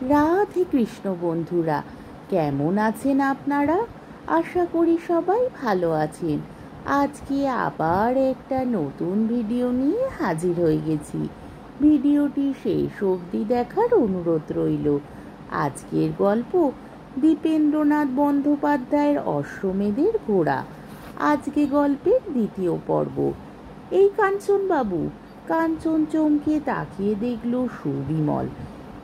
রাধে কৃষ্ণ বন্ধুরা, কেমন আছেন আপনারা? আশা করি সবাই ভালো আছেন। আজকে আবার একটা নতুন ভিডিও নিয়ে হাজির হয়ে গেছি। ভিডিওটি শেষ অবধি দেখার অনুরোধ রইল। আজকের গল্প দীপেন্দ্রনাথ বন্দ্যোপাধ্যায়ের অশ্বমেধের ঘোড়া। আজকে গল্পের দ্বিতীয় পর্ব। এই কাঞ্চনবাবু। কাঞ্চন চমকে তাকিয়ে দেখল সুবিমল।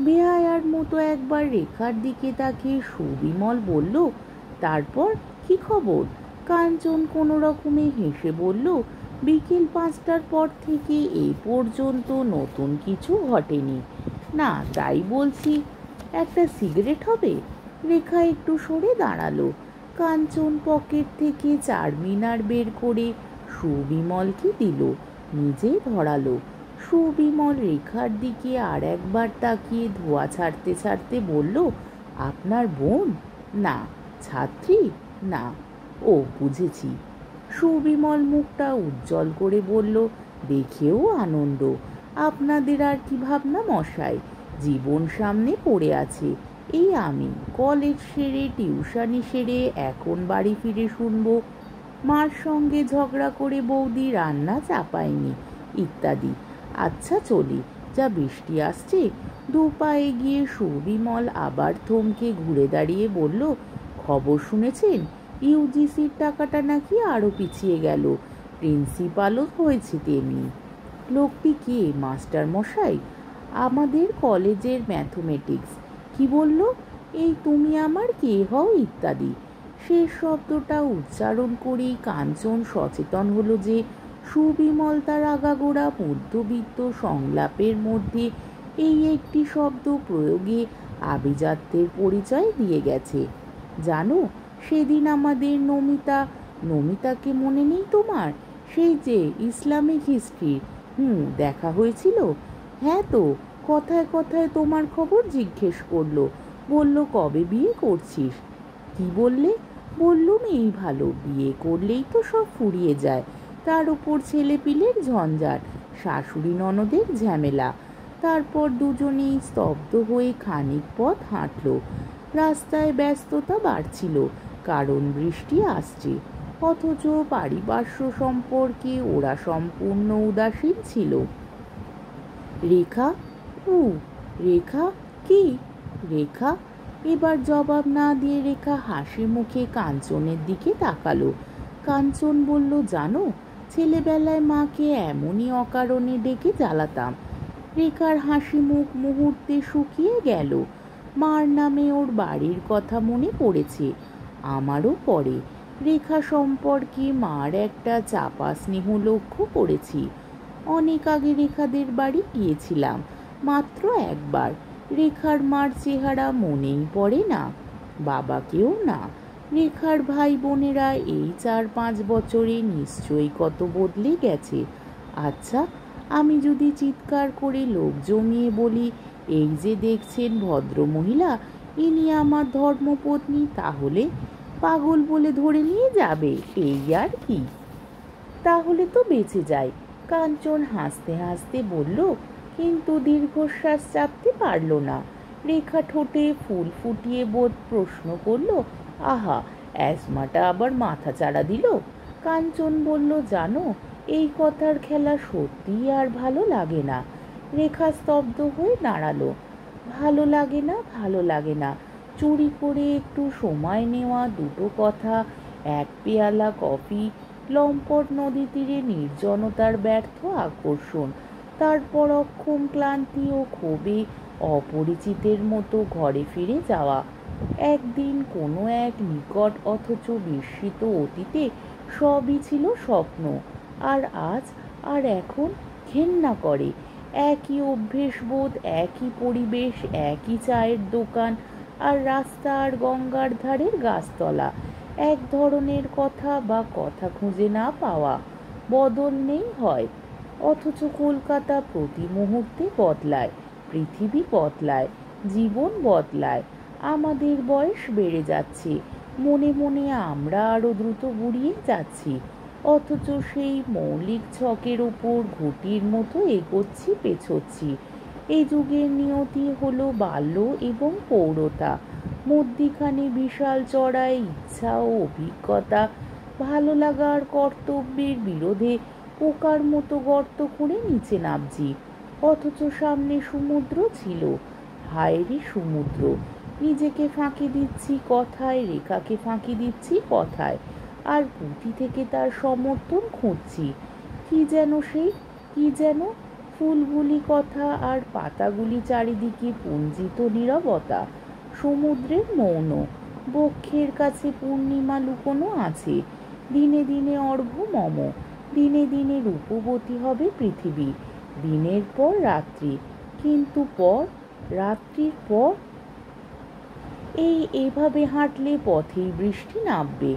বেহায়ার মতো একবার রেখার দিকে তাকিয়ে সুবিমল বলল, তারপর কি খবর? কাঞ্চন কোনো রকমে হেসে বলল, বিকেল 5টার পর থেকে এই পর্যন্ত নতুন কিছু ঘটেনি। না, তাই বলছি, একটা সিগারেট হবে? রেখা একটু সরে দাঁড়ালো। কাঞ্চন পকেট থেকে চারমিনার বের করে সুবিমলকে দিল, নিজে ধরালো। সুবিমল রেখার দিকে আর একবার তাকিয়ে ধোঁয়া ছাড়তে ছাড়তে বলল, আপনার বোন? না। ছাত্রী? না। ও, বুঝেছি। সুবিমল মুখটা উজ্জ্বল করে বলল, দেখেও আনন্দ। আপনাদের আর কি ভাবনা মশাই, জীবন সামনে পড়ে আছে। এই আমি কলেজ সেরে টিউশনি সেরে এখন বাড়ি ফিরে শুনবো মার সঙ্গে ঝগড়া করে বৌদি রান্না চাপায়নি ইত্যাদি। আচ্ছা চলি, যা বৃষ্টি আসছে। দু পা এগিয়ে সুবিমল আবার থমকে ঘুরে দাঁড়িয়ে বলল, খবর শুনেছেন? ইউজিসির টাকাটা নাকি আরও পিছিয়ে গেল। প্রিন্সিপালও হয়েছে তেমনি। লোকটি কে, মাস্টার মশাই? আমাদের কলেজের ম্যাথমেটিক্স। কি বলল? এই তুমি আমার কে হও ইত্যাদি। শেষ শব্দটা উচ্চারণ করেই কাঞ্চন সচেতন হলো যে সুবিমল তার আগাগোড়া মধ্যবিত্ত সংলাপের মধ্যে এই একটি শব্দ প্রয়োগে আভিজাত্যের পরিচয় দিয়ে গেছে। জানো, সেদিন আমাদের নমিতাকে মনে নেই তোমার? সেই যে ইসলামিক হিস্ট্রি, দেখা হয়েছিল। হ্যাঁ তো, কথায় কথায় তোমার খবর জিজ্ঞেস করলো। বলল, কবে বিয়ে করছিস? কি বললে? বললুম, এই ভালো, বিয়ে করলেই তো সব ফুরিয়ে যায়। তার উপর ছেলেপিলের ঝঞ্ঝাট, শাশুড়ি ননদের ঝামেলা। তারপর দুজনেই স্তব্ধ হয়ে খানিক পথ হাঁটল। রাস্তায় ব্যস্ততা বাড়ছিল, কারণ বৃষ্টি আসছে। অথচ পারিপার্শ্ব সম্পর্কে ওরা সম্পূর্ণ উদাসীন ছিল। রেখা? ও, রেখা? কি রেখা? এবার জবাব না দিয়ে রেখা হাসি মুখে কাঞ্চনের দিকে তাকালো। কাঞ্চন বলল, জানো, ছেলেবেলায় মাকে এমনই অকারণে ডেকে জ্বালাতাম। রেখার হাসি মুখ মুহূর্তে শুকিয়ে গেল। মার নামে ওর বাড়ির কথা মনে পড়েছে। আমারও পড়ে। রেখা সম্পর্কে মার একটা চাপা স্নেহ লক্ষ্য করেছি। অনেক আগে রেখাদের বাড়ি গিয়েছিলাম, মাত্র একবার। রেখার মার চেহারা মনেই পড়ে না, বাবাকেও না। রেখার ভাই বোনেরা এই 4-5 বছরে নিশ্চয়ই কত বদলে গেছে। আচ্ছা, আমি যদি চিৎকার করে লোক জমিয়ে বলি, এই যে দেখছেন ভদ্রমহিলা, ইনি আমার ধর্মপত্নী, তাহলে পাগল বলে ধরে নিয়ে যাবে, এই আর কি। তাহলে তো বেঁচে যাই। কাঞ্চন হাসতে হাসতে বলল, কিন্তু দীর্ঘশ্বাস চাপতে পারল না। রেখা ঠোঁটে ফুল ফুটিয়ে বোধ প্রশ্ন করল, আহা, অ্যাজমাটা আবার মাথা চাড়া দিল। কাঞ্চন বলল, জানো, এই কথার খেলা সত্যিই আর ভালো লাগে না। রেখা স্তব্ধ হয়ে দাঁড়ালো। ভালো লাগে না, ভালো লাগে না। চুরি করে একটু সময় নেওয়া, দুটো কথা, এক পেয়ালা কফি, লম্পট নদী তীরে নির্জনতার ব্যর্থ আকর্ষণ, তারপর অক্ষম ক্লান্তি ও ক্ষোভে অপরিচিতের মতো ঘরে ফিরে যাওয়া। একদিন কোনো এক নিকট অথচ বিস্মিত অতীতে সবই ছিল স্বপ্ন। আর আজ, আর এখন ঘেন্না করে। একই অভ্যেসবোধ, একই পরিবেশ, একই চায়ের দোকান, আর রাস্তা আর গঙ্গার ধারের গাছতলা। এক ধরনের কথা বা কথা খুঁজে না পাওয়া। বদল নেই হয়। অথচ কলকাতা প্রতি মুহূর্তে বদলায়, পৃথিবী বদলায়, জীবন বদলায়। আমাদের বয়স বেড়ে যাচ্ছে, মনে মনে আমরা আরও দ্রুত বুড়িয়ে যাচ্ছি। অথচ সেই মৌলিক ছকের ওপর ঘুঁটির মতো এগোচ্ছি পেছোচ্ছি। এই যুগের নিয়তি হলো বাল্য এবং পৌরতা, মধ্যিখানে বিশাল চড়াই ইচ্ছা ও অভিজ্ঞতা, ভালো লাগার কর্তব্যের বিরোধে পোকার মতো গর্ত করে নিচে নামছি। অথচ সামনে সমুদ্র ছিল, হায়রে সমুদ্র। নিজেকে ফাঁকি দিচ্ছি কথায়, রেখাকে ফাঁকি দিচ্ছি কথায়, আর পুঁথি থেকে তার সমর্থন খুঁজছি। কি যেন সেই, কি যেন ফুলগুলি কথা আর পাতাগুলি চারিদিকে পুঞ্জিত নীরবতা, সমুদ্রের মৌন, বক্ষের কাছে পূর্ণিমা লুকোনো আছে। দিনে দিনে অর্ঘ্য মম, দিনে দিনে রূপবতী হবে পৃথিবী, দিনের পর রাত্রি, কিন্তু পর, রাত্রির পর। এভাবে হাঁটলে পথেই বৃষ্টি নামবে।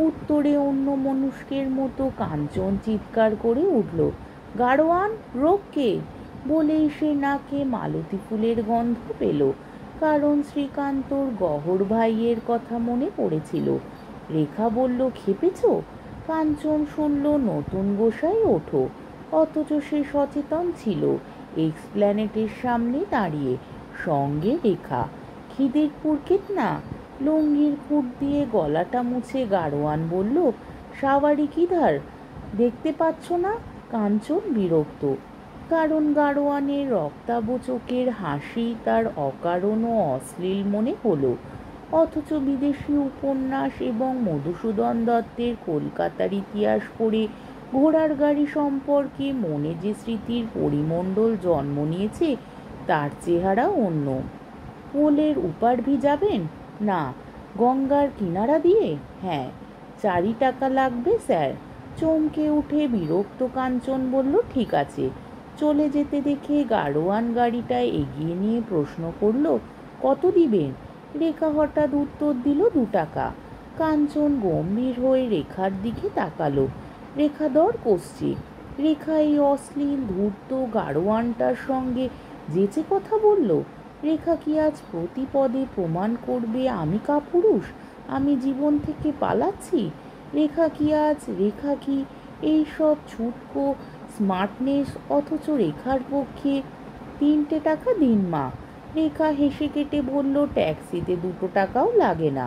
উত্তরে অন্য মনুষ্যের মতো কাঞ্চন চিৎকার করে উঠল, গাড়োয়ান রোগকে! বলেই সে নাকে মালতী ফুলের গন্ধ পেল, কারণ শ্রীকান্তর গহর ভাইয়ের কথা মনে পড়েছিল। রেখা বলল, খেপেছ? কাঞ্চন শুনল, নতুন গোসাই ওঠো। অথচ সে সচেতন ছিল, এক্সপ্ল্যানেটের সামনে দাঁড়িয়ে, সঙ্গে রেখা। খিদের পুরকেত না? লুঙ্গির খুঁট দিয়ে গলাটা মুছে গাড়োয়ান বলল, সাওয়ারি কিধার? দেখতে পাচ্ছ না? কাঞ্চন বিরক্ত, কারণ গাড়োয়ানের রক্তাভ চোখের হাসি তার অকারণ ও অশ্লীল মনে হলো। অথচ বিদেশি উপন্যাস এবং মধুসূদন দত্তের কলকাতার ইতিহাস পড়ে ঘোড়ার গাড়ি সম্পর্কে মনে যে স্মৃতির পরিমণ্ডল জন্ম নিয়েছে, তার চেহারা অন্য। পোলের উপারভি যাবেন? না। গঙ্গার কিনারা দিয়ে? হ্যাঁ। 4 টাকা লাগবে স্যার। চমকে উঠে বিরক্ত কাঞ্চন বলল, ঠিক আছে। চলে যেতে দেখে গাড়োয়ান গাড়িটা এগিয়ে নিয়ে প্রশ্ন করল, কত দিবেন? রেখা হঠাৎ উত্তর দিল, 2 টাকা। কাঞ্চন গম্ভীর হয়ে রেখার দিকে তাকালো। রেখা দর কষছে। রেখা এই অশ্লীল ধূর্ত গাড়োয়ানটার সঙ্গে যেচে কথা বলল। রেখা কি আজ প্রতিপদে প্রমাণ করবে আমি কাপুরুষ, আমি জীবন থেকে পালাচ্ছি? রেখা কি এই সব ছুটকো স্মার্টনেস? অথচ রেখার পক্ষে 3টে টাকা দিন মা। রেখা হেসে কেটে বলল, ট্যাক্সিতে 2 টাকাও লাগে না।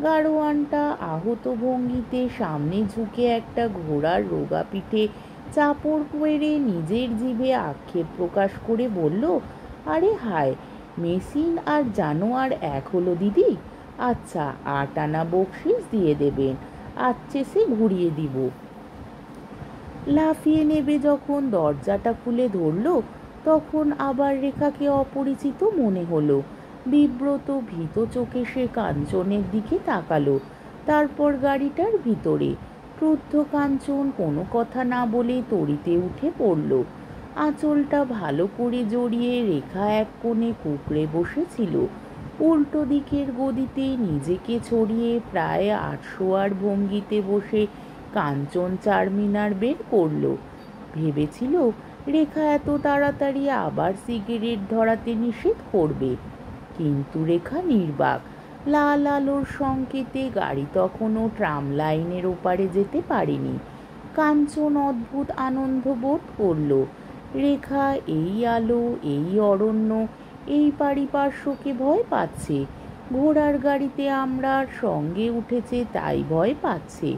গাড়োয়ানটা আহত ভঙ্গিতে সামনে ঝুঁকে একটা ঘোড়ার রোগা পিঠে চাপড় পেড়ে নিজের জিভে আক্ষেপ প্রকাশ করে বলল, আরে হায়, মেশিন আর জানোয়ার এক হলো দিদি। আচ্ছা, 8 আনা বকশিস দিয়ে দেবেন, আচ্ছেসে ঘুরিয়ে দিব। লাফিয়ে নেবে যখন দরজাটা খুলে ধরল, তখন আবার রেখাকে অপরিচিত মনে হলো। বিব্রত ভীত চোখে সে কাঞ্চনের দিকে তাকালো, তারপর গাড়িটার ভিতরে। ক্রুদ্ধ কাঞ্চন কোনো কথা না বলে তড়িতে উঠে পড়ল। আঁচলটা ভালো করে জড়িয়ে রেখা এক কোণে কুঁকড়ে বসেছিল। উল্টো দিকের গদিতে নিজেকে ছড়িয়ে প্রায় 800 ভঙ্গিতে বসে কাঞ্চন চারমিনার বের করল। ভেবেছিল রেখা এত তাড়াতাড়ি আবার সিগারেট ধরাতে নিষেধ করবে, কিন্তু রেখা নির্বাক। লাল আলোর সংকেতে গাড়ি তখনও ট্রাম লাইনের ওপারে যেতে পারেনি। কাঞ্চন অদ্ভুত আনন্দ বোধ করল। রেখা এই আলো, এই অরণ্য, এই পারিপার্শ্বকে ভয় পাচ্ছে। ঘোড়ার গাড়িতে আমরা সঙ্গে উঠেছে তাই ভয় পাচ্ছে,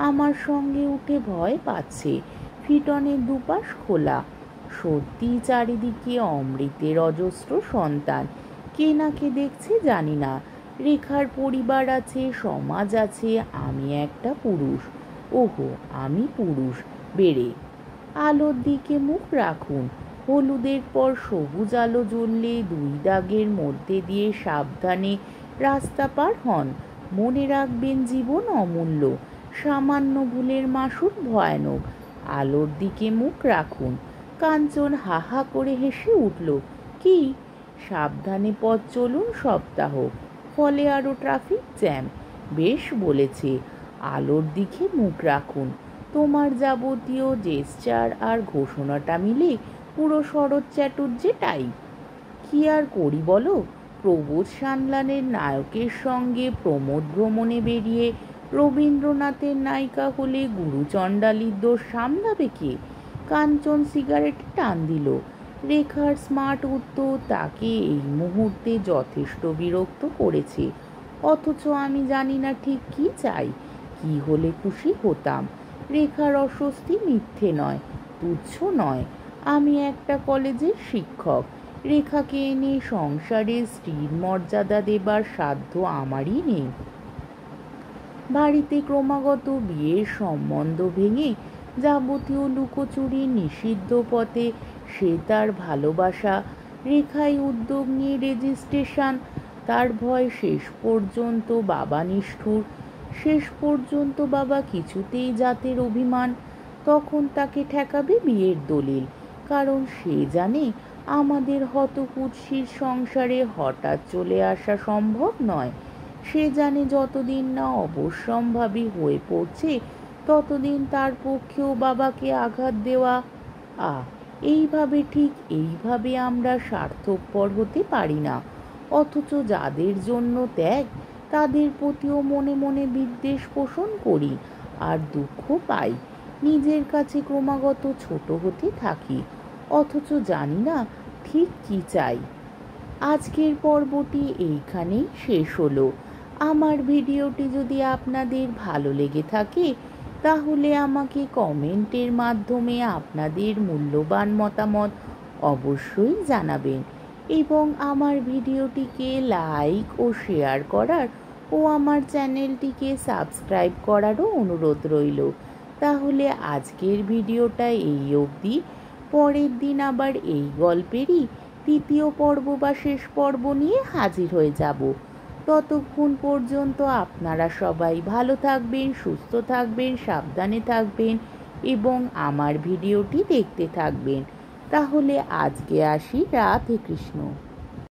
আমার সঙ্গে উঠে ভয় পাচ্ছে। ফিটনের দুপাশ খোলা, সত্যি চারিদিকে অমৃতের অজস্র সন্তান। কে না কে দেখছে জানি না। রেখার পরিবার আছে, সমাজ আছে, আমি একটা পুরুষ। ওহো, আমি পুরুষ। বেড়ে আলোর দিকে মুখ রাখুন। হলুদের পর সবুজ আলো জ্বললে 2 দাগের মধ্যে দিয়ে সাবধানে রাস্তা পার হন। মনে রাখবেন, জীবন অমূল্য, সামান্য ভুলের মাসুল ভয়ানক। আলোর দিকে মুখ রাখুন। কাঞ্চন হা হা করে হেসে উঠল, কি? সাবধানে পথ চলুন সপ্তাহ, ফলে আরও ট্রাফিক জ্যাম। বেশ বলেছে, আলোর দিকে মুখ রাখুন। তোমার যাবতীয় জেস্চার আর ঘোষণাটা মিলে পুরো শরৎ চ্যাটুর্যে টাইপ। কি আর করি বলো? প্রবোধ সান্যালের নায়কের সঙ্গে প্রমোদ ভ্রমণে বেরিয়ে রবীন্দ্রনাথের নায়িকা হলে গুরুচণ্ডালীর দোষ সামলাবে কে? কাঞ্চন সিগারেটে টান দিল। রেখার স্মার্ট উত্তর তাকে এই মুহূর্তে যথেষ্ট বিরক্ত করেছে। অথচ আমি জানি না ঠিক কী চাই, কি হলে খুশি হতাম। রেখার অস্বস্তি মিথ্যে নয়, তুচ্ছ নয়। আমি একটা কলেজের শিক্ষক। রেখাকে এনে সংসারে স্ত্রীর মর্যাদা দেবার সাধ্য আমারই নেই। বাড়িতে ক্রমাগত বিয়ের সম্বন্ধ ভেঙে যাবতীয় লুকোচুরি নিষিদ্ধ পথে সে তার ভালোবাসা। রেখায় উদ্যোগ নিয়ে রেজিস্ট্রেশন। তার ভয় শেষ পর্যন্ত বাবা নিষ্ঠুর, শেষ পর্যন্ত বাবা কিছুতেই জাতের অভিমান। তখন তাকে ঠেকাবে বিয়ের দলিল, কারণ সে জানে আমাদের হতকুৎসির সংসারে হঠাৎ চলে আসা সম্ভব নয়। সে জানে যতদিন না অবশ্যম্ভাবী হয়ে পড়ছে ততদিন তার পক্ষেও বাবাকে আঘাত দেওয়া। এইভাবে, ঠিক এইভাবে আমরা স্বার্থপর হতে পারি না। অথচ যাদের জন্য ত্যাগ, তাদের প্রতিও মনে মনে বিদ্বেষ পোষণ করি আর দুঃখ পাই। নিজের কাছে ক্রমাগত ছোট হতে থাকি, অথচ জানি না ঠিক কী চাই। আজকের পর্বটি এইখানেই শেষ হলো। আমার ভিডিওটি যদি আপনাদের ভালো লেগে থাকে তাহলে আমাকে কমেন্টের মাধ্যমে আপনাদের মূল্যবান মতামত অবশ্যই জানাবেন এবং আমার ভিডিওটিকে লাইক ও শেয়ার করার ও আমার চ্যানেলটিকে সাবস্ক্রাইব করারও অনুরোধ রইল। তাহলে আজকের ভিডিওটা এই অবধি। পরের দিন আবার এই গল্পেরই তৃতীয় পর্ব বা শেষ পর্ব নিয়ে হাজির হয়ে যাব। ততক্ষণ পর্যন্ত আপনারা সবাই ভালো থাকবেন, সুস্থ থাকবেন, সাবধানে থাকবেন এবং আমার ভিডিওটি দেখতে থাকবেন। তাহলে আজকে আসি। রাধে কৃষ্ণ।